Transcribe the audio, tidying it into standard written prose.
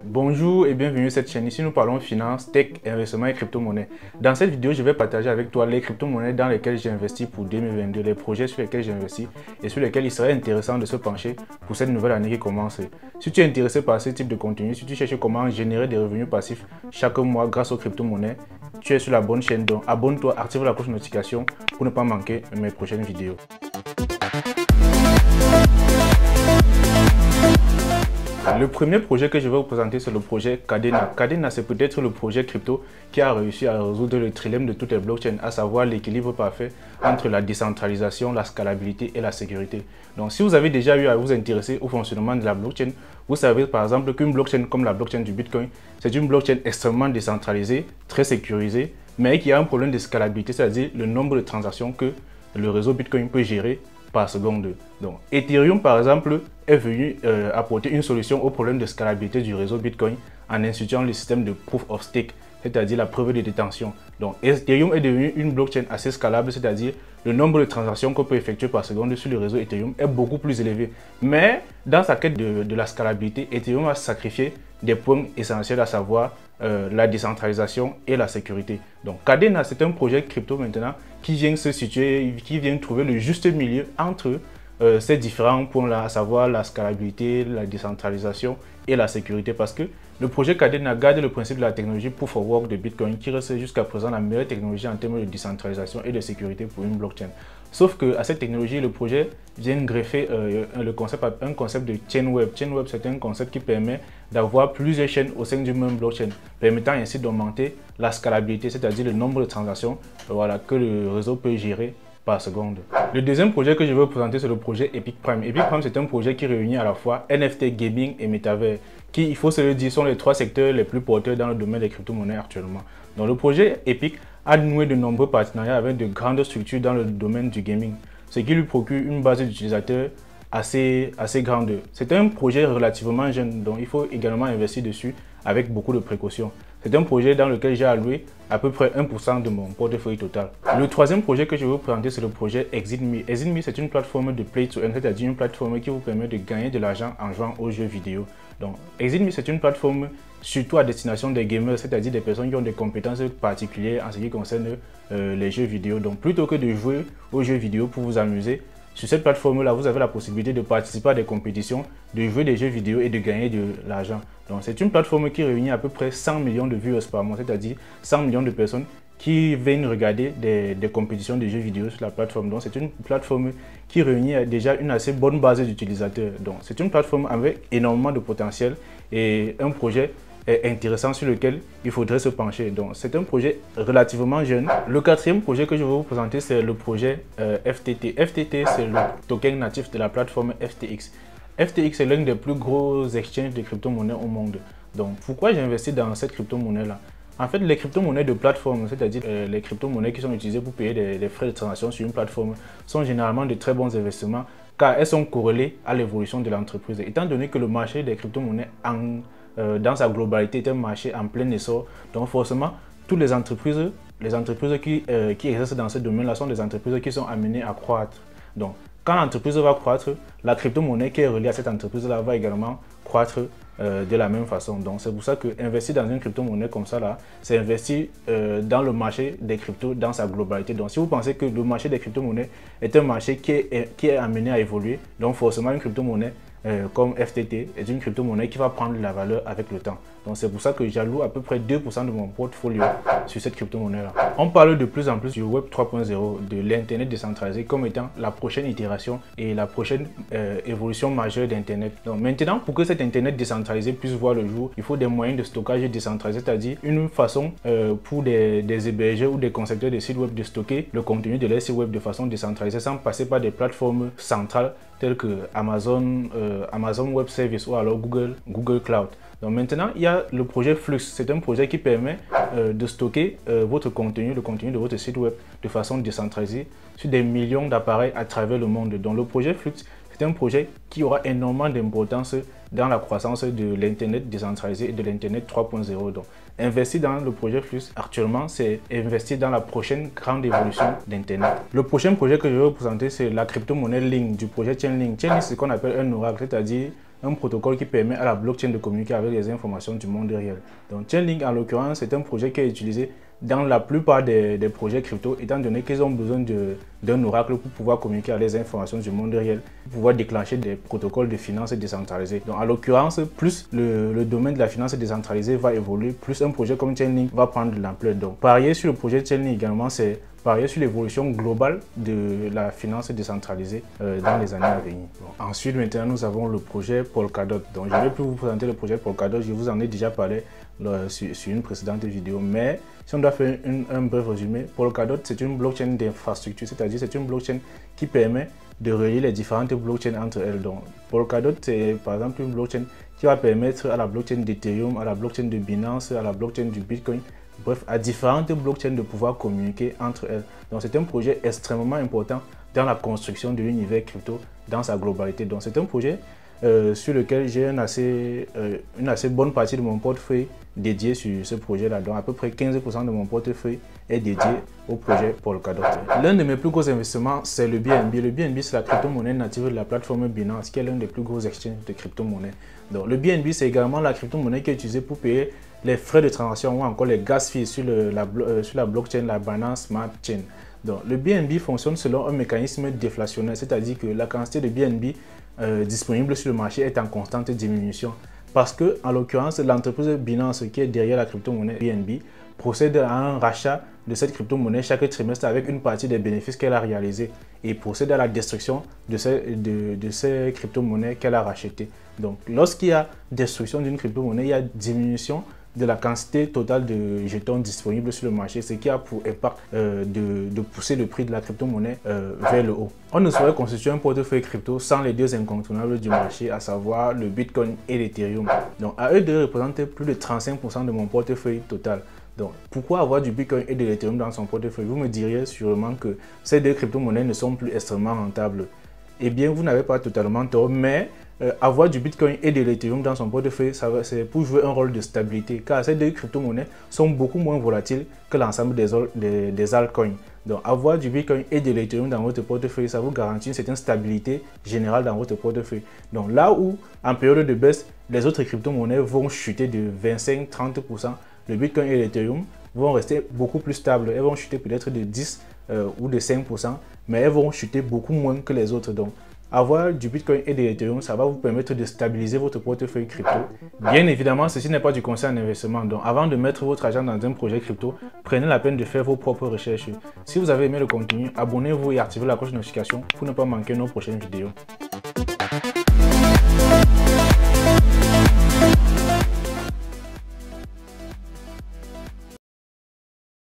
Bonjour et bienvenue sur cette chaîne. Ici, nous parlons finance, tech, investissement et crypto-monnaie. Dans cette vidéo, je vais partager avec toi les crypto-monnaies dans lesquelles j'ai investi pour 2022, les projets sur lesquels j'ai investi et sur lesquels il serait intéressant de se pencher pour cette nouvelle année qui commence. Si tu es intéressé par ce type de contenu, si tu cherches comment générer des revenus passifs chaque mois grâce aux crypto-monnaies, tu es sur la bonne chaîne. Donc, abonne-toi, active la cloche de notification pour ne pas manquer mes prochaines vidéos. Le premier projet que je vais vous présenter, c'est le projet Kadena. Kadena, c'est peut-être le projet crypto qui a réussi à résoudre le trilemme de toutes les blockchains, à savoir l'équilibre parfait entre la décentralisation, la scalabilité et la sécurité. Donc, si vous avez déjà eu à vous intéresser au fonctionnement de la blockchain, vous savez par exemple qu'une blockchain comme la blockchain du Bitcoin, c'est une blockchain extrêmement décentralisée, très sécurisée, mais qui a un problème de scalabilité, c'est-à-dire le nombre de transactions que le réseau Bitcoin peut gérer par seconde. Donc, Ethereum, par exemple, est venu apporter une solution au problème de scalabilité du réseau Bitcoin en instituant le système de Proof of Stake, c'est-à-dire la preuve de détention. Donc, Ethereum est devenu une blockchain assez scalable, c'est-à-dire le nombre de transactions qu'on peut effectuer par seconde sur le réseau Ethereum est beaucoup plus élevé. Mais dans sa quête de la scalabilité, Ethereum a sacrifié des points essentiels, à savoir la décentralisation et la sécurité. Donc, Kadena, c'est un projet crypto maintenant qui vient se situer, qui vient trouver le juste milieu entre ces différents points-là, à savoir la scalabilité, la décentralisation et la sécurité, parce que le projet Kadena garde le principe de la technologie Proof of Work de Bitcoin qui reste jusqu'à présent la meilleure technologie en termes de décentralisation et de sécurité pour une blockchain. Sauf qu'à cette technologie, le projet vient greffer un concept de chain web. Chain web, c'est un concept qui permet d'avoir plusieurs chaînes au sein d'une même blockchain, permettant ainsi d'augmenter la scalabilité, c'est-à-dire le nombre de transactions que le réseau peut gérer par seconde. Le deuxième projet que je vais vous présenter, c'est le projet Epic Prime. Epic Prime, c'est un projet qui réunit à la fois NFT, gaming et métavers, qui, il faut se le dire, sont les trois secteurs les plus porteurs dans le domaine des crypto-monnaies actuellement. Donc, le projet Epic a noué de nombreux partenariats avec de grandes structures dans le domaine du gaming, ce qui lui procure une base d'utilisateurs assez grande. C'est un projet relativement jeune, donc il faut également investir dessus avec beaucoup de précautions. C'est un projet dans lequel j'ai alloué à peu près 1% de mon portefeuille total. Le troisième projet que je vais vous présenter, c'est le projet ExitMe. ExitMe, c'est une plateforme de play to earn, c'est-à-dire une plateforme qui vous permet de gagner de l'argent en jouant aux jeux vidéo. Donc, ExitMe, c'est une plateforme surtout à destination des gamers, c'est-à-dire des personnes qui ont des compétences particulières en ce qui concerne les jeux vidéo. Donc, plutôt que de jouer aux jeux vidéo pour vous amuser, sur cette plateforme-là, vous avez la possibilité de participer à des compétitions, de jouer des jeux vidéo et de gagner de l'argent. Donc, c'est une plateforme qui réunit à peu près 100 millions de viewers par mois, c'est-à-dire 100 millions de personnes qui viennent regarder des compétitions de jeux vidéo sur la plateforme. Donc, c'est une plateforme qui réunit déjà une assez bonne base d'utilisateurs. Donc, c'est une plateforme avec énormément de potentiel et un projet intéressant sur lequel il faudrait se pencher. Donc, c'est un projet relativement jeune. Le quatrième projet que je vais vous présenter, c'est le projet FTT. FTT, c'est le token natif de la plateforme FTX. FTX est l'un des plus gros exchanges de crypto-monnaies au monde. Donc, pourquoi j'ai investi dans cette crypto-monnaie-là? En fait, les crypto-monnaies de plateforme, c'est-à-dire les crypto-monnaies qui sont utilisées pour payer des frais de transaction sur une plateforme, sont généralement de très bons investissements car elles sont corrélées à l'évolution de l'entreprise. Étant donné que le marché des crypto-monnaies dans sa globalité est un marché en plein essor, donc forcément, toutes les entreprises qui exercent dans ce domaine-là sont des entreprises qui sont amenées à croître. Donc, quand l'entreprise va croître, la crypto-monnaie qui est reliée à cette entreprise-là va également croître de la même façon. Donc, c'est pour ça que investir dans une crypto-monnaie comme ça, là, c'est investir dans le marché des cryptos dans sa globalité. Donc, si vous pensez que le marché des crypto-monnaies est un marché qui est amené à évoluer, donc forcément une crypto-monnaie comme FTT est une crypto-monnaie qui va prendre de la valeur avec le temps. Donc, c'est pour ça que j'alloue à peu près 2% de mon portfolio sur cette crypto-monnaie-là. On parle de plus en plus du Web 3.0, de l'Internet décentralisé comme étant la prochaine itération et la prochaine évolution majeure d'Internet. Donc, maintenant, pour que cet Internet décentralisé puisse voir le jour, il faut des moyens de stockage décentralisés, c'est-à-dire une façon pour des hébergeurs ou des concepteurs de sites web de stocker le contenu de leur site web de façon décentralisée sans passer par des plateformes centrales telles que Amazon Web Service ou alors Google Cloud. Donc maintenant, il y a le projet Flux. C'est un projet qui permet de stocker votre contenu, le contenu de votre site web de façon décentralisée sur des millions d'appareils à travers le monde. Donc le projet Flux, c'est un projet qui aura énormément d'importance dans la croissance de l'Internet décentralisé et de l'Internet 3.0. Donc, investir dans le projet Flux actuellement, c'est investir dans la prochaine grande évolution d'Internet. Le prochain projet que je vais vous présenter, c'est la crypto-monnaie Link du projet Chainlink. Chainlink, c'est ce qu'on appelle un oracle, c'est-à-dire un protocole qui permet à la blockchain de communiquer avec les informations du monde réel. Donc Chainlink, en l'occurrence, c'est un projet qui est utilisé dans la plupart des projets crypto, étant donné qu'ils ont besoin d'un oracle pour pouvoir communiquer avec les informations du monde réel, pour pouvoir déclencher des protocoles de finance décentralisés. Donc en l'occurrence, plus le domaine de la finance décentralisée va évoluer, plus un projet comme Chainlink va prendre de l'ampleur. Donc parier sur le projet Chainlink également, c'est parier sur l'évolution globale de la finance décentralisée dans les années à venir. Bon, ensuite, maintenant, nous avons le projet Polkadot. Donc je ne vais plus vous présenter le projet Polkadot, je vous en ai déjà parlé sur une précédente vidéo, mais si on doit faire un bref résumé, Polkadot c'est une blockchain d'infrastructure, c'est-à-dire c'est une blockchain qui permet de relier les différentes blockchains entre elles. Donc Polkadot c'est par exemple une blockchain qui va permettre à la blockchain d'Ethereum, à la blockchain de Binance, à la blockchain du Bitcoin, bref à différentes blockchains de pouvoir communiquer entre elles. Donc c'est un projet extrêmement important dans la construction de l'univers crypto dans sa globalité. Donc c'est un projet sur lequel j'ai une assez bonne partie de mon portefeuille dédié sur ce projet-là. Donc à peu près 15% de mon portefeuille est dédié au projet Polkadot. L'un de mes plus gros investissements, c'est le BNB. Le BNB, c'est la crypto-monnaie native de la plateforme Binance, qui est l'un des plus gros exchanges de crypto-monnaie. Donc le BNB, c'est également la crypto-monnaie qui est utilisée pour payer les frais de transaction ou encore les gas fees sur la blockchain, la Binance Smart Chain. Donc le BNB fonctionne selon un mécanisme déflationnnaire, c'est-à-dire que la quantité de BNB disponible sur le marché est en constante diminution parce que, en l'occurrence, l'entreprise Binance qui est derrière la crypto-monnaie BNB procède à un rachat de cette crypto-monnaie chaque trimestre avec une partie des bénéfices qu'elle a réalisés et procède à la destruction de ces crypto-monnaies qu'elle a rachetées. Donc, lorsqu'il y a destruction d'une crypto-monnaie, il y a diminution de la quantité totale de jetons disponibles sur le marché, ce qui a pour impact de pousser le prix de la crypto-monnaie vers le haut. On ne saurait constituer un portefeuille crypto sans les deux incontournables du marché, à savoir le Bitcoin et l'Ethereum. Donc à eux deux représentent plus de 35% de mon portefeuille total. Donc pourquoi avoir du Bitcoin et de l'Ethereum dans son portefeuille? Vous me diriez sûrement que ces deux crypto-monnaies ne sont plus extrêmement rentables. Eh bien, vous n'avez pas totalement tort, mais avoir du Bitcoin et de l'Ethereum dans son portefeuille, c'est pour jouer un rôle de stabilité, car ces deux crypto-monnaies sont beaucoup moins volatiles que l'ensemble des altcoins. Donc, avoir du Bitcoin et de l'Ethereum dans votre portefeuille, ça vous garantit une certaine stabilité générale dans votre portefeuille. Donc, là où, en période de baisse, les autres crypto-monnaies vont chuter de 25-30%, le Bitcoin et l'Ethereum vont rester beaucoup plus stables. Elles vont chuter peut-être de 10 ou de 5%, mais elles vont chuter beaucoup moins que les autres. Donc, avoir du Bitcoin et de l'Ethereum, ça va vous permettre de stabiliser votre portefeuille crypto. Bien évidemment, ceci n'est pas du conseil en investissement. Donc, avant de mettre votre argent dans un projet crypto, prenez la peine de faire vos propres recherches. Si vous avez aimé le contenu, abonnez-vous et activez la cloche de notification pour ne pas manquer nos prochaines vidéos.